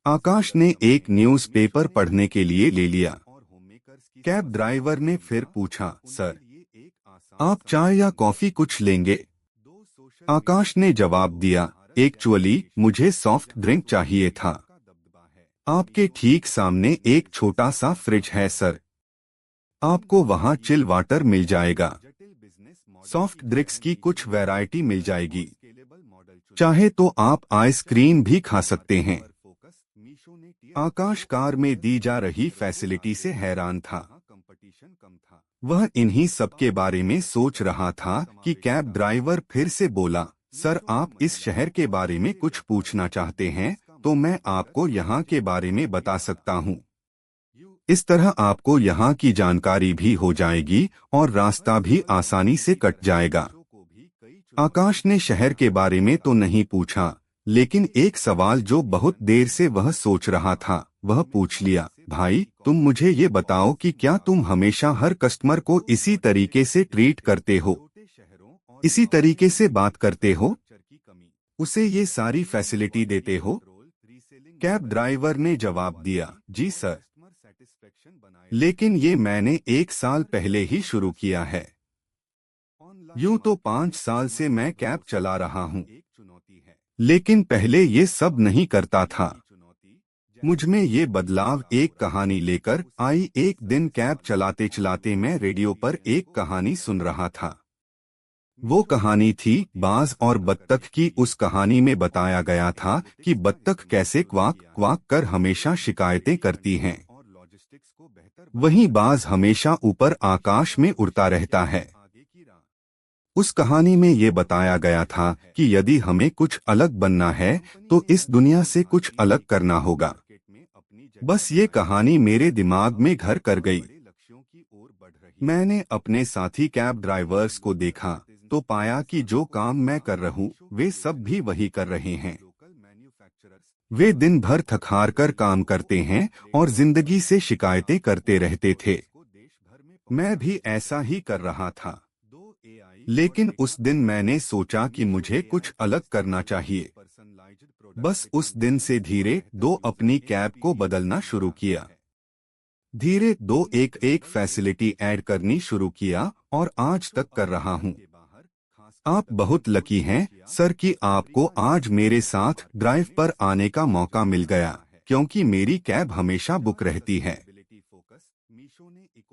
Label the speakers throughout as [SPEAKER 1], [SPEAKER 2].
[SPEAKER 1] आकाश ने एक न्यूज़पेपर पढ़ने के लिए ले लिया। कैब ड्राइवर ने फिर पूछा, सर, आप चाय या कॉफी कुछ लेंगे? आकाश ने जवाब दिया, एक्चुअली मुझे सॉफ्ट ड्रिंक चाहिए था। आपके ठीक सामने एक छोटा सा फ्रिज है सर, आपको वहाँ चिल वाटर मिल जाएगा। सॉफ्ट ड्रिंक्स की कुछ वैरायटी मिल जाएगी, चाहे तो आप आइसक्रीम भी खा सकते हैं। आकाश कार में दी जा रही फैसिलिटी से हैरान था। वह इन्हीं सब के बारे में सोच रहा था कि कैब ड्राइवर फिर से बोला, सर, आप इस शहर के बारे में कुछ पूछना चाहते हैं तो मैं आपको यहाँ के बारे में बता सकता हूँ। इस तरह आपको यहाँ की जानकारी भी हो जाएगी और रास्ता भी आसानी से कट जाएगा। आकाश ने शहर के बारे में तो नहीं पूछा, लेकिन एक सवाल जो बहुत देर से वह सोच रहा था वह पूछ लिया, भाई, तुम मुझे ये बताओ कि क्या तुम हमेशा हर कस्टमर को इसी तरीके से ट्रीट करते हो, इसी तरीके से बात करते हो, उसे ये सारी फैसिलिटी देते हो? कैब ड्राइवर ने जवाब दिया, जी सर, लेकिन ये मैंने 1 साल पहले ही शुरू किया है। यूं तो 5 साल से मैं कैब चला रहा हूँ, लेकिन पहले ये सब नहीं करता था। मुझमें ये बदलाव एक कहानी लेकर आई। एक दिन कैब चलाते चलाते मैं रेडियो पर एक कहानी सुन रहा था। वो कहानी थी बाज और बत्तख की। उस कहानी में बताया गया था कि बत्तख कैसे क्वाक क्वाक कर हमेशा शिकायतें करती हैं, वहीं बाज हमेशा ऊपर आकाश में उड़ता रहता है। उस कहानी में ये बताया गया था कि यदि हमें कुछ अलग बनना है तो इस दुनिया से कुछ अलग करना होगा। बस ये कहानी मेरे दिमाग में घर कर गई। मैंने अपने साथी कैब ड्राइवर्स को देखा तो पाया कि जो काम मैं कर रहा हूँ वे सब भी वही कर रहे हैं। वे दिन भर थक हार कर काम करते हैं और जिंदगी से शिकायतें करते रहते थे। मैं भी ऐसा ही कर रहा था, लेकिन उस दिन मैंने सोचा कि मुझे कुछ अलग करना चाहिए। बस उस दिन से धीरे दो अपनी कैब को बदलना शुरू किया। धीरे दो एक एक फैसिलिटी ऐड करनी शुरू किया और आज तक कर रहा हूँ। आप बहुत लकी हैं सर कि आपको आज मेरे साथ ड्राइव पर आने का मौका मिल गया, क्योंकि मेरी कैब हमेशा बुक रहती है।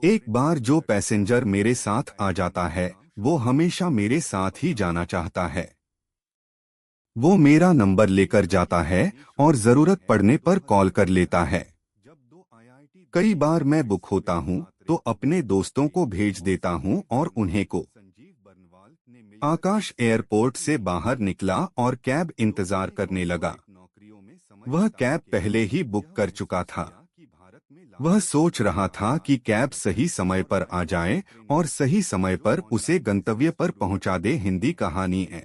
[SPEAKER 1] एक बार जो पैसेंजर मेरे साथ आ जाता है वो हमेशा मेरे साथ ही जाना चाहता है। वो मेरा नंबर लेकर जाता है और जरूरत पड़ने पर कॉल कर लेता है। कई बार मैं बुक होता हूँ तो अपने दोस्तों को भेज देता हूँ और उन्हें को। आकाश एयरपोर्ट से बाहर निकला और कैब इंतजार करने लगा। वह कैब पहले ही बुक कर चुका था। वह सोच रहा था कि कैब सही समय पर आ जाए और सही समय पर उसे गंतव्य पर पहुंचा दे। हिंदी कहानी है।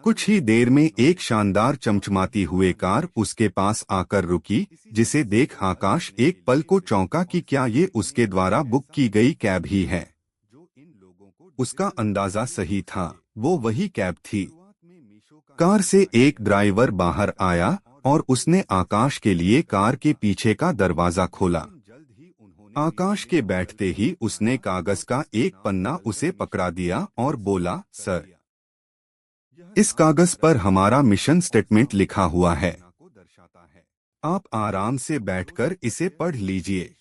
[SPEAKER 1] कुछ ही देर में एक शानदार चमचमाती हुए कार उसके पास आकर रुकी, जिसे देख आकाश एक पल को चौंका कि क्या ये उसके द्वारा बुक की गई कैब ही है। उसका अंदाजा सही था, वो वही कैब थी। कार से एक ड्राइवर बाहर आया और उसने आकाश के लिए कार के पीछे का दरवाजा खोला। आकाश के बैठते ही उसने कागज का एक पन्ना उसे पकड़ा दिया और बोला, सर, इस कागज पर हमारा मिशन स्टेटमेंट लिखा हुआ है। आप आराम से बैठकर इसे पढ़ लीजिए।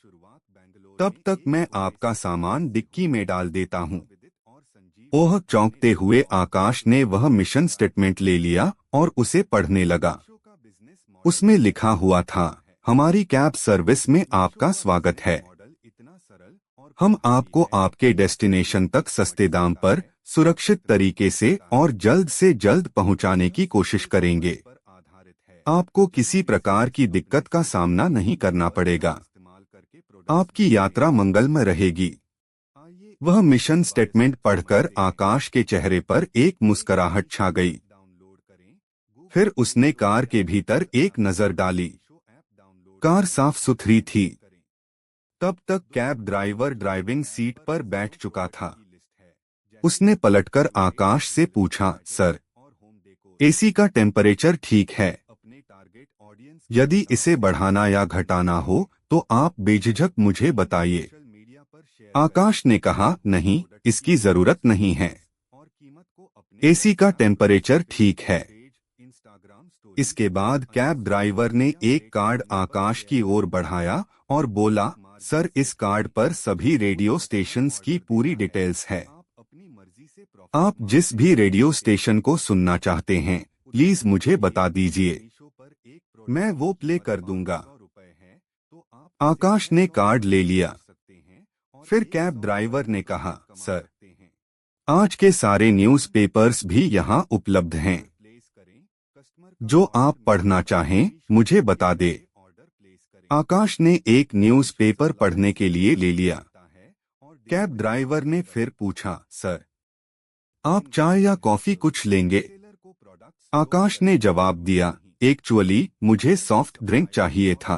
[SPEAKER 1] तब तक मैं आपका सामान डिक्की में डाल देता हूँ। ओह, चौंकते हुए आकाश ने वह मिशन स्टेटमेंट ले लिया और उसे पढ़ने लगा। उसमें लिखा हुआ था, हमारी कैब सर्विस में आपका स्वागत है। हम आपको आपके डेस्टिनेशन तक सस्ते दाम पर, सुरक्षित तरीके से जल्द पहुंचाने की कोशिश करेंगे। आपको किसी प्रकार की दिक्कत का सामना नहीं करना पड़ेगा। आपकी यात्रा मंगलमय रहेगी। वह मिशन स्टेटमेंट पढ़कर आकाश के चेहरे पर एक मुस्कुराहट छा गई। फिर उसने कार के भीतर एक नजर डाली। कार साफ सुथरी थी। तब तक कैब ड्राइवर ड्राइविंग सीट पर बैठ चुका था। उसने पलटकर आकाश से पूछा, सर, एसी का टेम्परेचर ठीक है? यदि इसे बढ़ाना या घटाना हो तो आप बेझिझक मुझे बताइए। आकाश ने कहा, नहीं, इसकी जरूरत नहीं है। एसी का टेम्परेचर ठीक है। इसके बाद कैब ड्राइवर ने एक कार्ड आकाश की ओर बढ़ाया और बोला, सर, इस कार्ड पर सभी रेडियो स्टेशंस की पूरी डिटेल्स है। आप जिस भी रेडियो स्टेशन को सुनना चाहते हैं प्लीज मुझे बता दीजिए, मैं वो प्ले कर दूंगा। आकाश ने कार्ड ले लिया। फिर कैब ड्राइवर ने कहा, सर, आज के सारे न्यूज़पेपर्स भी यहाँ उपलब्ध हैं। जो आप पढ़ना चाहें मुझे बता दे। आकाश ने एक न्यूज़पेपर पढ़ने के लिए ले लिया। कैब ड्राइवर ने फिर पूछा, सर, आप चाय या कॉफी कुछ लेंगे? आकाश ने जवाब दिया, एक्चुअली मुझे सॉफ्ट ड्रिंक चाहिए था।